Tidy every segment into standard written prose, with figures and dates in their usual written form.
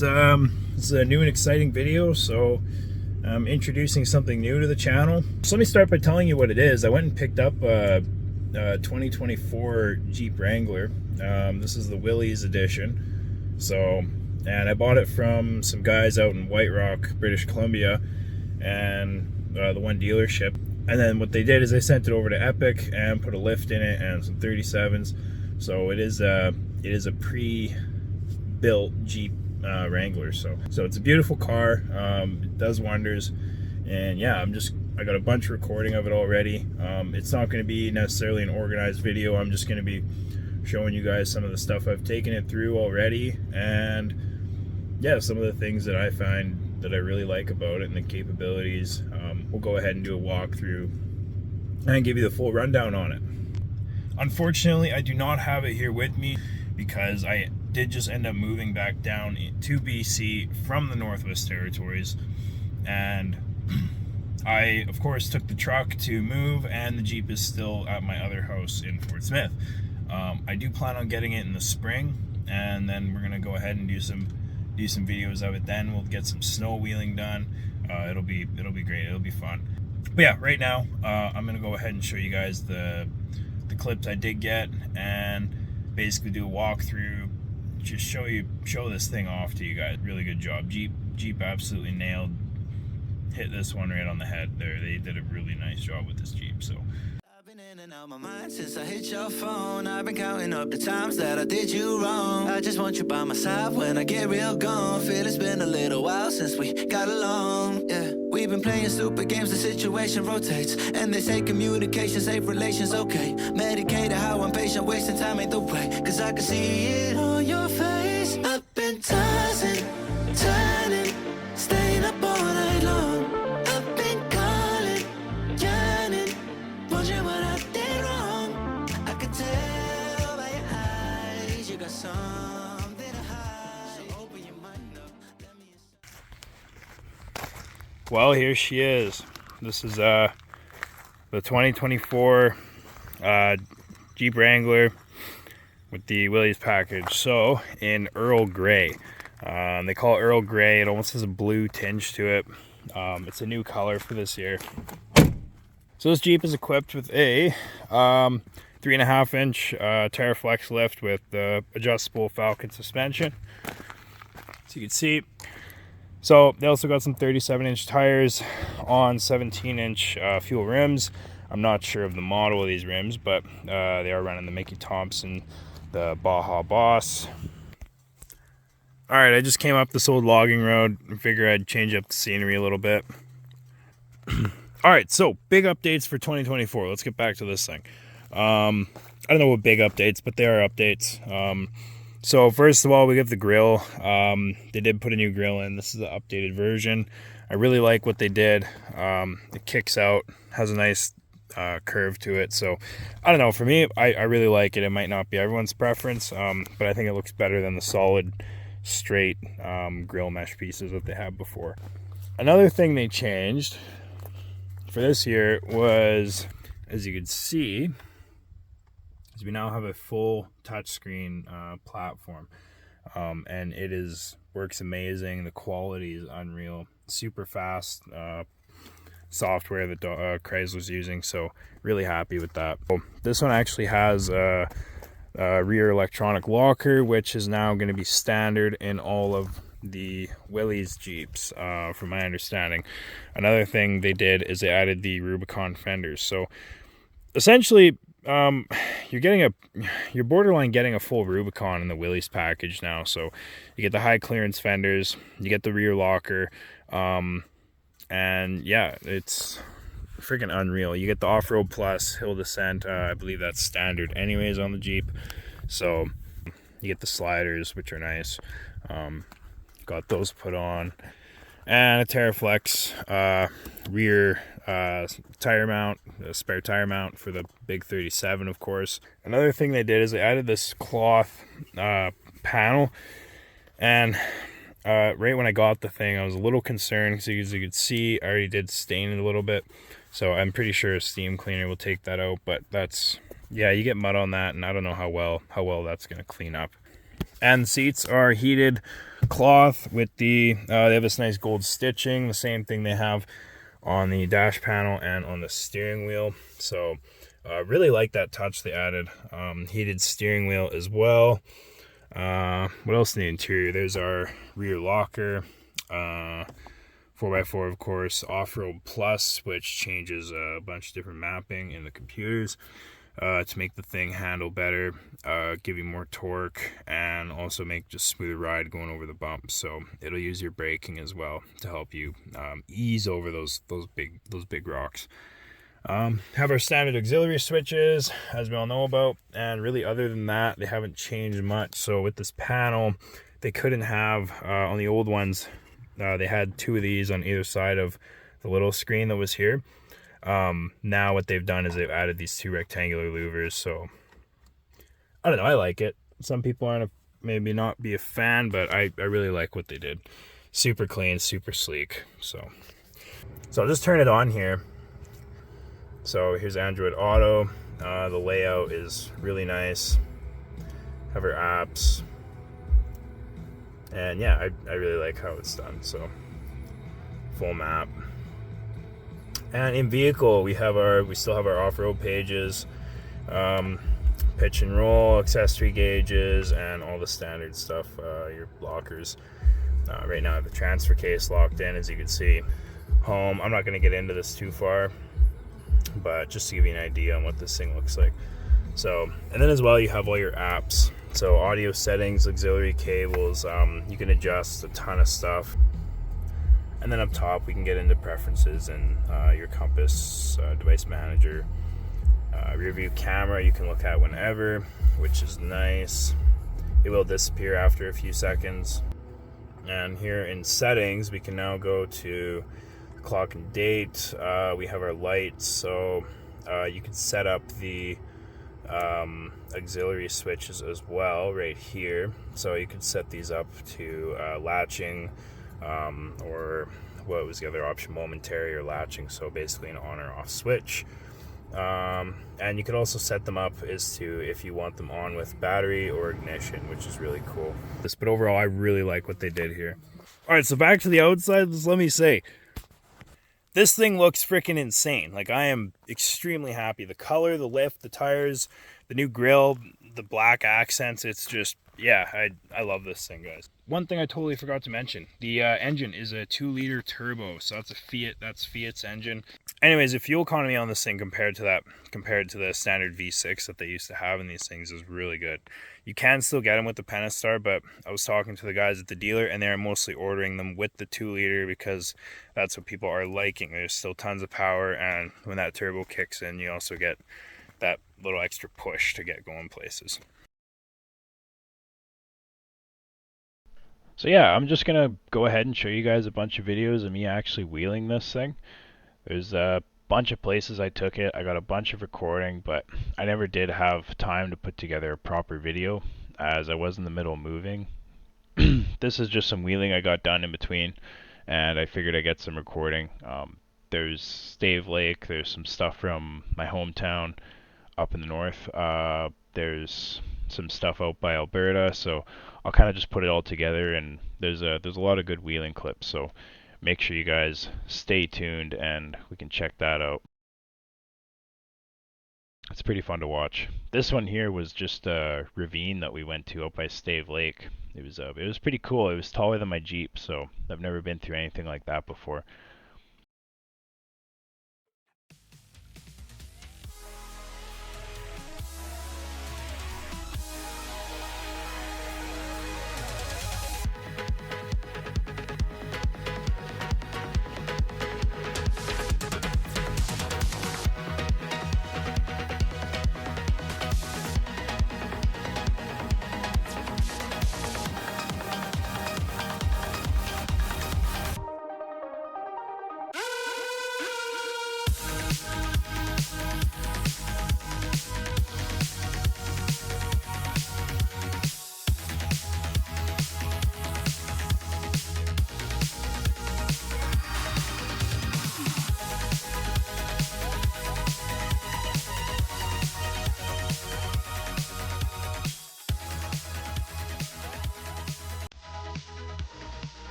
this is a new and exciting video, so I'm introducing something new to the channel. So let me start by telling you what it is. I went and picked up a 2024 Jeep Wrangler. This is the Willys edition. So, and I bought it from some guys out in White Rock, British Columbia, and the one dealership. And then what they did is they sent it over to Epic and put a lift in it and some 37s. So it is a pre-built Jeep Wrangler. So it's a beautiful car. It does wonders. And yeah, I got a bunch of recording of it already. It's not going to be necessarily an organized video. I'm just going to be showing you guys some of the stuff I've taken it through already, and yeah, some of the things that I find that I really like about it and the capabilities. We'll go ahead and do a walkthrough and give you the full rundown on it. Unfortunately, I do not have it here with me because I did just end up moving back down to BC from the Northwest Territories, and I of course took the truck to move, and the Jeep is still at my other house in Fort Smith. I do plan on getting it in the spring, and then we're gonna go ahead and do some videos of it. Then we'll get some snow wheeling done. It'll be great. It'll be fun. But yeah, right now I'm gonna go ahead and show you guys the clips I did get, and basically do a walkthrough. Just show this thing off to you guys. Really good job. Jeep absolutely hit this one right on the head there. They did a really nice job with this Jeep. So in and out my mind since I hit your phone. I've been counting up the times that I did you wrong. I just want you by my side when I get real gone. Feel it's been a little while since we got along. Yeah, we've been playing stupid games, the situation rotates, and they say communication, safe relations, okay. Medicated how I'm patient, wasting time ain't the way, cause I can see it on your face. I've been tossing, turning, staying up all night long. I've been calling, yearning, wondering what I did wrong. I could tell by your eyes you got something to hide. So open your mind up, let me. well, here she is. This is the 2024 Jeep Wrangler with the Willys package. So in Earl Grey. They call it Earl Grey. It almost has a blue tinge to it. It's a new color for this year. So this Jeep is equipped with a 3.5-inch Terraflex lift with adjustable Falcon suspension, so you can see. So they also got some 37-inch tires on 17-inch fuel rims. I'm not sure of the model of these rims, but they are running the Micky Thompson, the Baja Boss. All right, I just came up this old logging road and figured I'd change up the scenery a little bit. All right, so big updates for 2024. Let's get back to this thing. I don't know what big updates, but they are updates. So first of all, we get the grille. They did put a new grille in. This is the updated version. I really like what they did. It kicks out, has a nice curve to it. So I don't know, for me, I really like it. It might not be everyone's preference, but I think it looks better than the solid straight grill mesh pieces that they had before. Another thing they changed for this year was, as you can see, is we now have a full touchscreen platform, and it works amazing. The quality is unreal. Super fast software that Chrysler's using, so really happy with that. This one actually has a rear electronic locker, which is now going to be standard in all of the Willys Jeeps, from my understanding. Another thing they did is they added the Rubicon fenders. So essentially, you're borderline getting a full Rubicon in the Willys package now. So you get the high clearance fenders, you get the rear locker, and yeah, it's freaking unreal. You get the off-road plus hill descent. I believe that's standard anyways on the Jeep. So you get the sliders, which are nice. Got those put on, and a Terraflex rear tire mount, a spare tire mount for the big 37, of course. Another thing they did is they added this cloth panel, and right when I got the thing, I was a little concerned because, as you could see, I already did stain it a little bit. So I'm pretty sure a steam cleaner will take that out, but that's, yeah, you get mud on that, and I don't know how well that's going to clean up. And the seats are heated cloth with the they have this nice gold stitching, the same thing they have on the dash panel and on the steering wheel. So really like that touch they added. Heated steering wheel as well. What else in the interior? There's our rear locker, 4x4 of course, off-road plus, which changes a bunch of different mapping in the computers to make the thing handle better, give you more torque, and also make just smoother ride going over the bumps. So it'll use your braking as well to help you ease over those big rocks. Have our standard auxiliary switches, as we all know about, and really other than that, they haven't changed much. So with this panel, they couldn't have, on the old ones, they had 2 of these on either side of the little screen that was here. Now what they've done is they've added these 2 rectangular louvers. So I don't know, I like it. Some people aren't maybe not be a fan, but I really like what they did. Super clean, super sleek. So I'll just turn it on here. So here's Android Auto. The layout is really nice. Have our apps. And yeah, I really like how it's done. So full map. And in vehicle, we still have our off-road pages, pitch and roll, accessory gauges, and all the standard stuff, your blockers. Right now I have the transfer case locked in, as you can see. Home, I'm not going to get into this too far, but just to give you an idea on what this thing looks like. So, and then as well, you have all your apps. So audio settings, auxiliary cables, you can adjust a ton of stuff. And then up top, we can get into preferences and your compass, device manager, rear view camera you can look at whenever, which is nice. It will disappear after a few seconds. And here in settings, we can now go to clock and date. We have our lights, so you can set up the auxiliary switches as well right here. So you can set these up to latching, or what was the other option, momentary or latching, so basically an on or off switch. And you could also set them up as to if you want them on with battery or ignition, which is really cool. But overall, I really like what they did here. All right, so back to the outside. Just let me say, this thing looks freaking insane. Like, I am extremely happy. The color, the lift, the tires, the new grille, the black accents, it's just, yeah, I love this thing, guys. One thing I totally forgot to mention, the engine is a 2-liter turbo, so that's Fiat's engine. Anyways, the fuel economy on this thing compared to the standard V6 that they used to have in these things is really good. You can still get them with the Pentastar, but I was talking to the guys at the dealer, and they're mostly ordering them with the 2-liter because that's what people are liking. There's still tons of power, and when that turbo kicks in, you also get that little extra push to get going places. So yeah, I'm just gonna go ahead and show you guys a bunch of videos of me actually wheeling this thing. There's a bunch of places I took it. I got a bunch of recording, but I never did have time to put together a proper video as I was in the middle of moving. This is just some wheeling I got done in between, and I figured I'd get some recording. There's Stave Lake, there's some stuff from my hometown up in the north. There's some stuff out by Alberta, so I'll kind of just put it all together, and there's a lot of good wheeling clips, so make sure you guys stay tuned and we can check that out. It's pretty fun to watch. This one here was just a ravine that we went to out by Stave Lake. It was pretty cool. It was taller than my Jeep, so I've never been through anything like that before.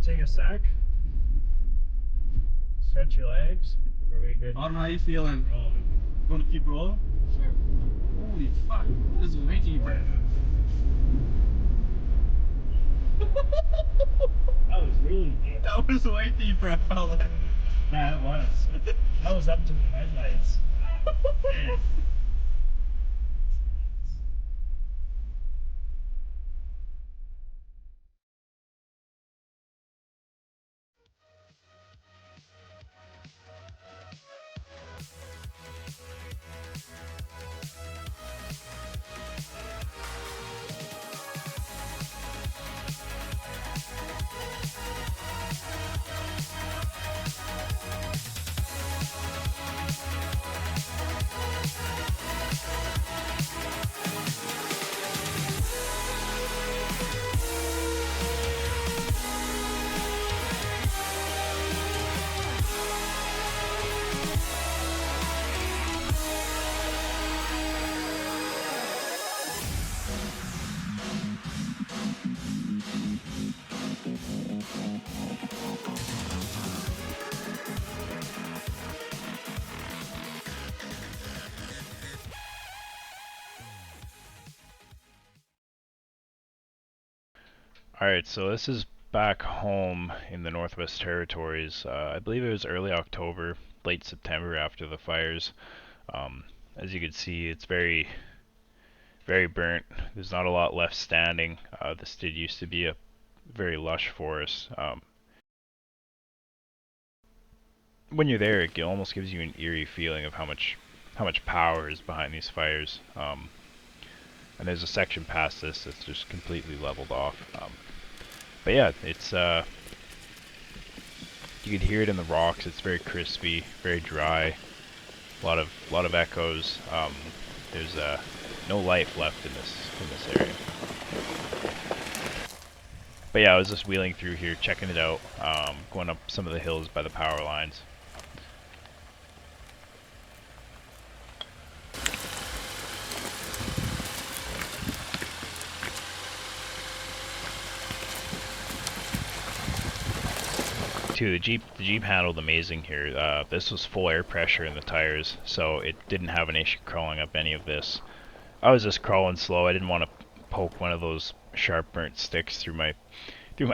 Take a sec. Stretch your legs. Are we good? How are you feeling? Want to keep rolling? Sure. Holy fuck, this is way deeper. That was really deep. That was way deeper, I felt like. That was. That was up to the headlights. Alright, so this is back home in the Northwest Territories. I believe it was early October, late September after the fires. As you can see, it's very burnt. There's not a lot left standing. This did used to be a very lush forest. When you're there, it almost gives you an eerie feeling of how much power is behind these fires. And there's a section past this that's just completely leveled off. But yeah, it's you can hear it in the rocks. It's very crispy, very dry. A lot of echoes. There's no life left in this area. But yeah, I was just wheeling through here, checking it out, going up some of the hills by the power lines. The Jeep handled amazing here. This was full air pressure in the tires, so it didn't have an issue crawling up any of this. I was just crawling slow. I didn't want to poke one of those sharp burnt sticks through my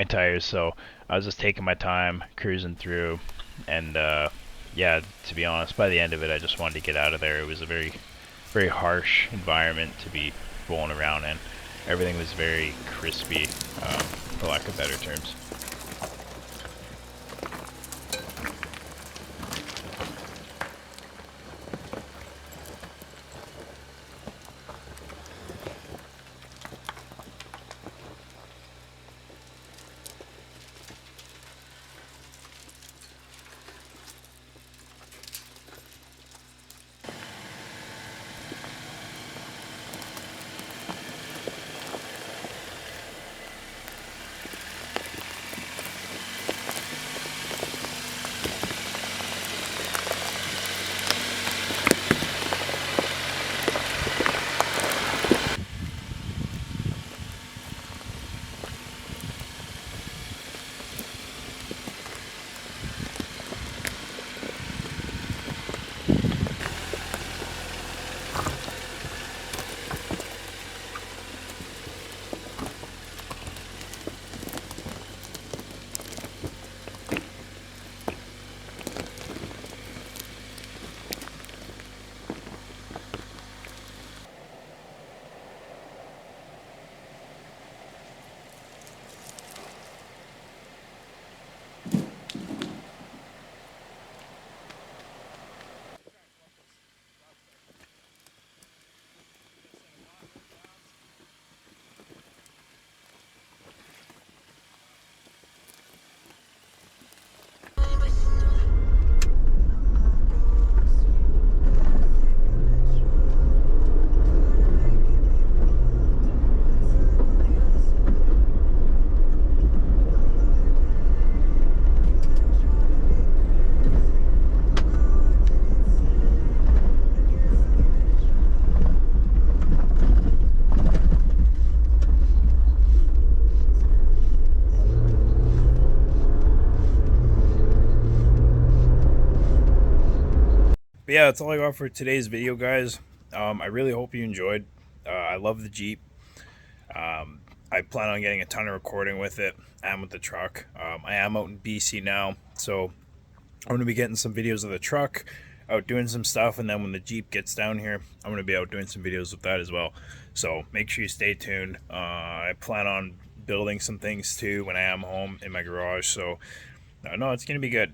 tires, so I was just taking my time, cruising through, and yeah, to be honest, by the end of it, I just wanted to get out of there. It was a very harsh environment to be rolling around in. Everything was very crispy, for lack of better terms. But yeah, that's all I got for today's video, guys. I really hope you enjoyed. I love the Jeep. I plan on getting a ton of recording with it and with the truck. I am out in BC now, so I'm going to be getting some videos of the truck, out doing some stuff, and then when the Jeep gets down here, I'm going to be out doing some videos with that as well. So make sure you stay tuned. I plan on building some things too when I am home in my garage, so no, it's going to be good.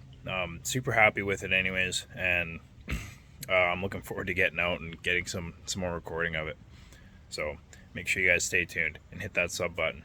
Super happy with it anyways, and I'm looking forward to getting out and getting some more recording of it. So make sure you guys stay tuned and hit that sub button.